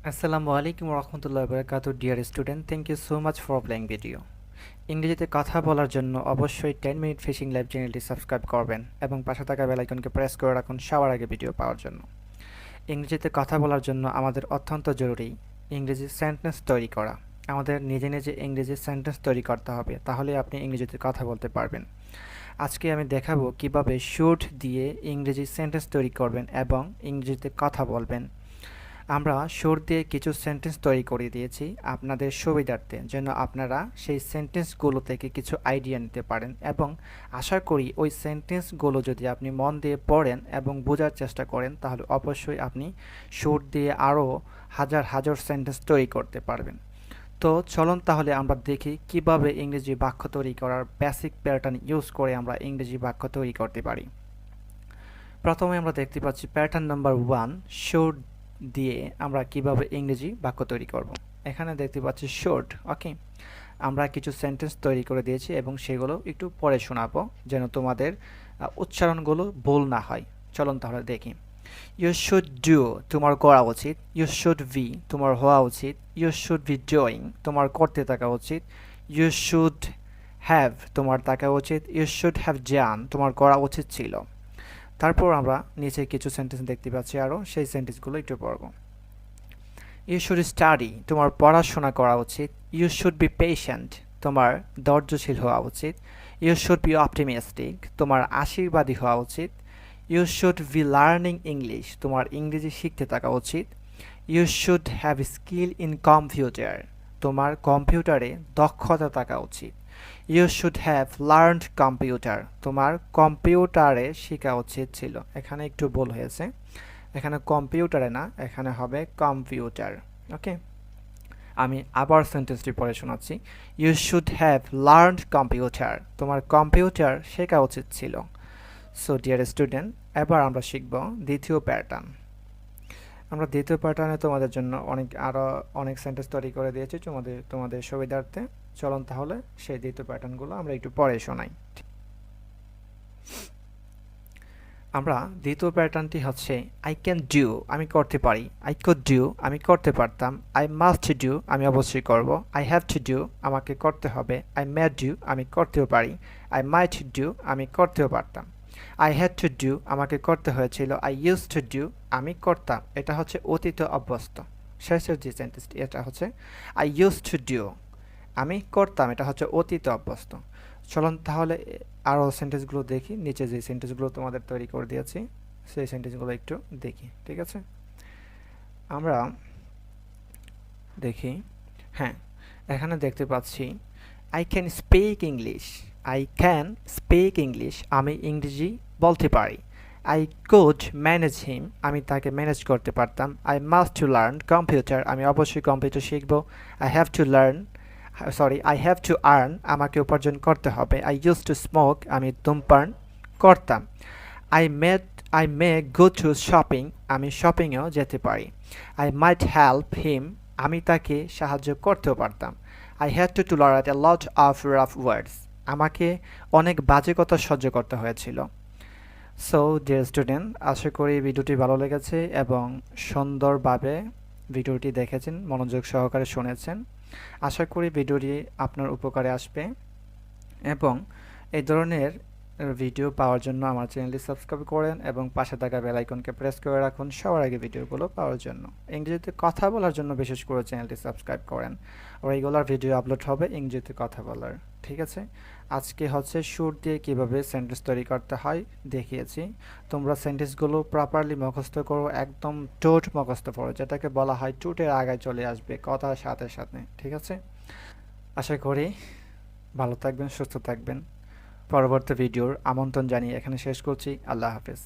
আসসালামু আলাইকুম রহমতুল্লাহ বারাকাতু dear student, thank you so much for playing video. ইংরেজিতে কথা বলার জন্য অবশ্যই 10 মিনিট ফিশিং লাইভ চ্যানেলটি সাবস্ক্রাইব করবেন এবং পাশে থাকা বেল আইকনকে প্রেস করে রাখুন সবার আগে ভিডিও পাওয়ার জন্য। ইংরেজিতে কথা বলার জন্য আমাদের অত্যন্ত জরুরি ইংরেজি সেন্টেন্স তৈরি করা। আমাদের নিজে নিজে ইংরেজি সেন্টেন্স তৈরি করতে হবে, তাহলে আপনি ইংরেজিতে কথা বলতে পারবেন। আজকে আমি দেখাবো কিভাবে শুড দিয়ে ইংরেজি সেন্টেন্স তৈরি করবেন এবং ইংরেজিতে কথা বলবেন। আমরা শুড দিয়ে কিছু সেন্টেন্স তৈরি করে দিয়েছি আপনাদের সুবিধার্থে, যেন আপনারা সেই সেন্টেন্সগুলো থেকে কিছু আইডিয়া নিতে পারেন, এবং আশা করি ওই সেন্টেন্সগুলো যদি আপনি মন দিয়ে পড়েন এবং বোঝার চেষ্টা করেন তাহলে অবশ্যই আপনি শুড দিয়ে আরও হাজার হাজার সেন্টেন্স তৈরি করতে পারবেন। তো চলুন তাহলে আমরা দেখি কিভাবে ইংরেজি বাক্য তৈরি করার বেসিক প্যাটার্ন ইউজ করে আমরা ইংরেজি বাক্য তৈরি করতে পারি। প্রথমে আমরা দেখতে পাচ্ছি প্যাটার্ন নাম্বার 1, শুড দিয়ে আমরা কিভাবে ইংরেজি বাক্য তৈরি করব। এখানে দেখতে পাচ্ছি শুড। ওকে, আমরা কিছু সেন্টেন্স তৈরি করে দিয়েছি এবং সেগুলো একটু পড়ে শোনাবো যেন তোমাদের উচ্চারণগুলো ভুল না হয়। চলুন তাহলে দেখি। ইউ শুড ডু, তোমার করা উচিত। ইউ শুড বি, তোমার হওয়া উচিত। ইউ শুড বি ডুইং, তোমার করতে থাকা উচিত। ইউ শুড হ্যাভ, তোমার থাকা উচিত। ইউ শুড হ্যাভ ডান, তোমার করা উচিত ছিল। তারপর আমরা নিচে কিছু সেন্টেন্স দেখতে পাচ্ছি আরও, সেই সেন্টেন্সগুলো একটু পড়ব। ইউ শুড স্টাডি, তোমার পড়াশোনা করা উচিত। ইউ শুড বি পেশেন্ট, তোমার ধৈর্যশীল হওয়া উচিত। ইউ শুড বি অপটিমিস্টিক, তোমার আশীর্বাদী হওয়া উচিত। You should be learning English, তোমার ইংরেজি শিখতে থাকা উচিত। You should have skill in computer, তোমার কম্পিউটারে দক্ষতা থাকা উচিত। You should have learned computer, তোমার কম্পিউটারে শেখা উচিত ছিল। এখানে একটু ভুল হয়েছে, এখানে কম্পিউটারে না, এখানে হবে কম্পিউটার। ওকে, আমি আবার সেন্টেন্সটি পড়ে শোনাচ্ছি। You should have learned computer, তোমার কম্পিউটার শেখা উচিত ছিল। সো ডিয়ার স্টুডেন্ট, এবার আমরা শিখব দ্বিতীয় প্যাটার্ন। আমরা দ্বিতীয় প্যাটার্নে তোমাদের জন্য আরও অনেক সেন্টেন্স তৈরি করে দিয়েছি তোমাদের সুবিধার্থে। চলুন তাহলে সেই দ্বিতীয় প্যাটার্নগুলো আমরা একটু পরে শোনাই। আমরা দ্বিতীয় প্যাটার্নটি হচ্ছে আই ক্যান ডু, আমি করতে পারি। আই কুড ডু, আমি করতে পারতাম। আই মাস্ট ডু, আমি অবশ্যই করব। আই হ্যাভ টু ডু, আমাকে করতে হবে। আই মে ডু, আমি করতেও পারি। আই মাইট ডু, আমি করতেও পারতাম। আই হ্যাড টু ডু, আমাকে করতে হয়েছিল। আই ইউজ টু ডু, আমি করতাম। এটা হচ্ছে অতীত অভ্যস্ত। শেষের যে সেন্টেন্সটি এটা হচ্ছে আই ইউজ টু ডু, আমি করতাম। এটা হচ্ছে অতীত অভ্যস্ত। চলুন তাহলে আরও সেন্টেন্সগুলো দেখি। নিচে যে সেন্টেন্সগুলো তোমাদের তৈরি করে দিয়েছি সেই সেন্টেন্সগুলো একটু দেখি, ঠিক আছে? আমরা দেখি। হ্যাঁ, এখানে দেখতে পাচ্ছি I can speak English. I can speak English, আমি ইংরেজি বলতে পারি। আই কুড ম্যানেজ হিম, আমি তাকে ম্যানেজ করতে পারতাম। I must to learn computer, আমি অবশ্যই কম্পিউটার শিখব। I have to learn I have to earn, আমাকে উপার্জন করতে হবে। আই ইউজ টু স্মোক, আমি ধূমপান করতাম। I made I may go to shopping, আমি শপিংয়েও যেতে পারি। আই মাইট হেল্প হিম, আমি তাকে সাহায্য করতেও পারতাম। I had to tolerate a lot of rough words, আমাকে অনেক বাজে কথা সহ্য করতে হয়েছিল। সো ডিয়ার স্টুডেন্ট, আশা করি ভিডিওটি ভালো লেগেছে এবং সুন্দরভাবে ভিডিওটি দেখেছেন, মনোযোগ সহকারে শুনেছেন। আশা করি ভিডিওটি আপনার উপকারে আসবে এবং এই ধরনের ভিডিও পাওয়ার জন্য আমার চ্যানেলটি সাবস্ক্রাইব করেন এবং পাশে থাকা বেল আইকনকে প্রেস করে রাখুন সবার আগে ভিডিওগুলো পাওয়ার জন্য। ইংরেজিতে কথা বলার জন্য বিশেষ করে চ্যানেলটি সাবস্ক্রাইব করেন। রেগুলার ভিডিও আপলোড হবে ইংরেজিতে কথা বলার, ঠিক আছে? আজকে হচ্ছে শুড দিয়ে কীভাবে সেন্টেন্স তৈরি করতে হয় দেখিয়েছি। তোমরা সেন্টেন্সগুলো প্রপারলি মুখস্থ করো, একদম টোট মুখস্থ করো, যেটাকে বলা হয় টুটের আগে চলে আসবে কথার সাথে সাথে, ঠিক আছে? আশা করি ভালো থাকবেন, সুস্থ থাকবেন। পরবর্তী ভিডিওর আমন্ত্রণ জানিয়ে এখানে শেষ করছি। আল্লাহ হাফেজ।